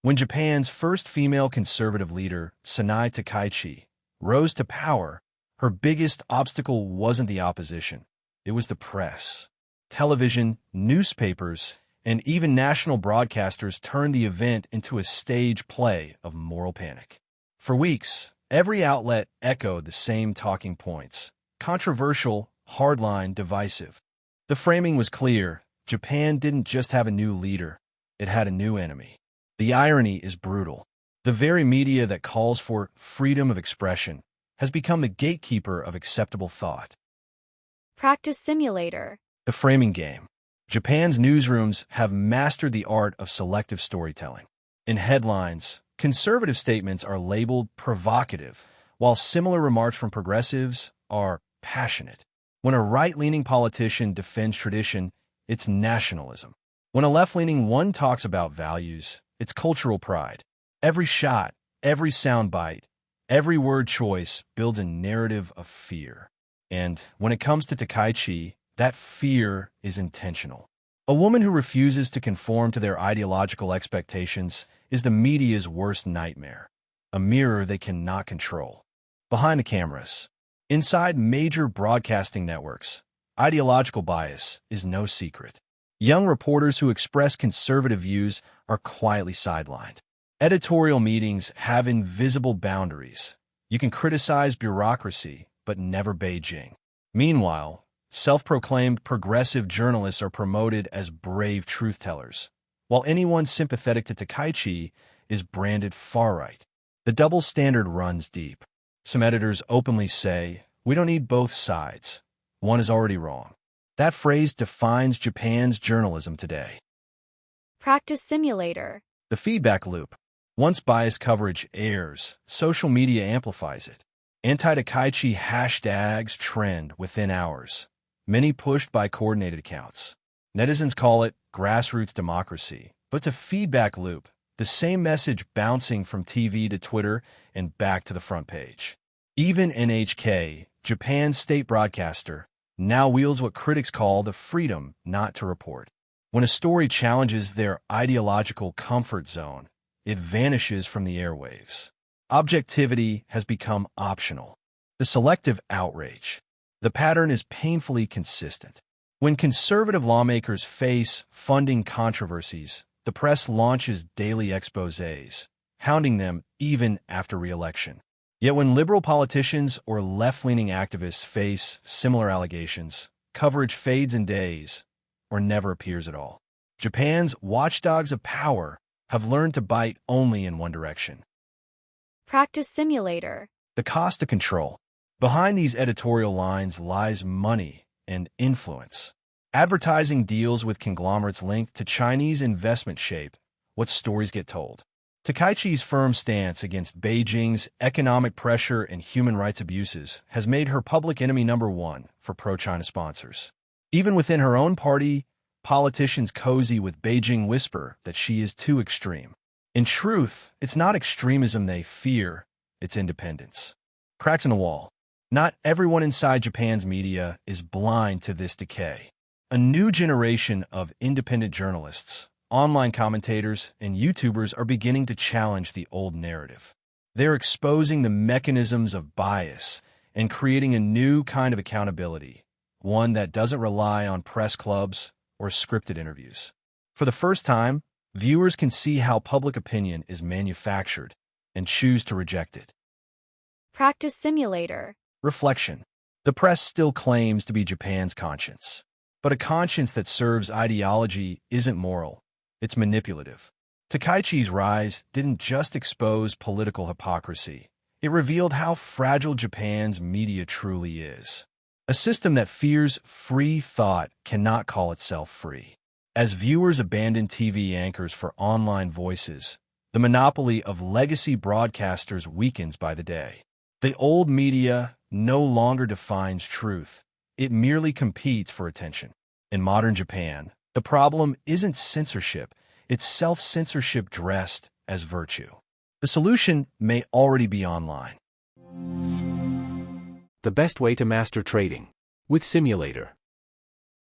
When Japan's first female conservative leader, Sanai Takaichi, rose to power, her biggest obstacle wasn't the opposition. It was the press. Television, newspapers, and even national broadcasters turned the event into a stage play of moral panic. For weeks, every outlet echoed the same talking points: controversial, hardline, divisive. The framing was clear. Japan didn't just have a new leader, it had a new enemy. The irony is brutal. The very media that calls for freedom of expression has become the gatekeeper of acceptable thought. Practice simulator. The framing game. Japan's newsrooms have mastered the art of selective storytelling. In headlines, conservative statements are labeled provocative, while similar remarks from progressives are passionate. When a right-leaning politician defends tradition, it's nationalism. When a left-leaning one talks about values, it's cultural pride. Every shot, every soundbite, every word choice builds a narrative of fear. And when it comes to Takaichi, that fear is intentional. A woman who refuses to conform to their ideological expectations is the media's worst nightmare, a mirror they cannot control. Behind the cameras, inside major broadcasting networks, ideological bias is no secret. Young reporters who express conservative views are quietly sidelined. Editorial meetings have invisible boundaries. You can criticize bureaucracy, but never Beijing. Meanwhile, self-proclaimed progressive journalists are promoted as brave truth-tellers, while anyone sympathetic to Takaichi is branded far-right. The double standard runs deep. Some editors openly say, "We don't need both sides. One is already wrong." That phrase defines Japan's journalism today. Practice simulator. The feedback loop. Once biased coverage airs, social media amplifies it. Anti-Takaichi hashtags trend within hours, many pushed by coordinated accounts. Netizens call it grassroots democracy, but it's a feedback loop, the same message bouncing from TV to Twitter and back to the front page. Even NHK, Japan's state broadcaster, now wields what critics call the freedom not to report. When a story challenges their ideological comfort zone, it vanishes from the airwaves. Objectivity has become optional. The selective outrage. The pattern is painfully consistent. When conservative lawmakers face funding controversies, the press launches daily exposés, hounding them even after re-election. Yet when liberal politicians or left-leaning activists face similar allegations, coverage fades in days or never appears at all. Japan's watchdogs of power have learned to bite only in one direction. Practice simulator. The cost of control. Behind these editorial lines lies money and influence. Advertising deals with conglomerates linked to Chinese investment shape what stories get told. Takaichi's firm stance against Beijing's economic pressure and human rights abuses has made her public enemy number one for pro-China sponsors. Even within her own party, politicians cozy with Beijing whisper that she is too extreme. In truth, it's not extremism they fear, it's independence. Cracks in the wall. Not everyone inside Japan's media is blind to this decay. A new generation of independent journalists, online commentators, and YouTubers are beginning to challenge the old narrative. They're exposing the mechanisms of bias and creating a new kind of accountability, one that doesn't rely on press clubs or scripted interviews. For the first time, viewers can see how public opinion is manufactured and choose to reject it. Practice simulator. Reflection. The press still claims to be Japan's conscience, but a conscience that serves ideology isn't moral. It's manipulative. Takaichi's rise didn't just expose political hypocrisy. It revealed how fragile Japan's media truly is. A system that fears free thought cannot call itself free. As viewers abandon TV anchors for online voices, the monopoly of legacy broadcasters weakens by the day. The old media no longer defines truth. It merely competes for attention. In modern Japan, the problem isn't censorship, it's self-censorship dressed as virtue. The solution may already be online. The best way to master trading. With Simulator.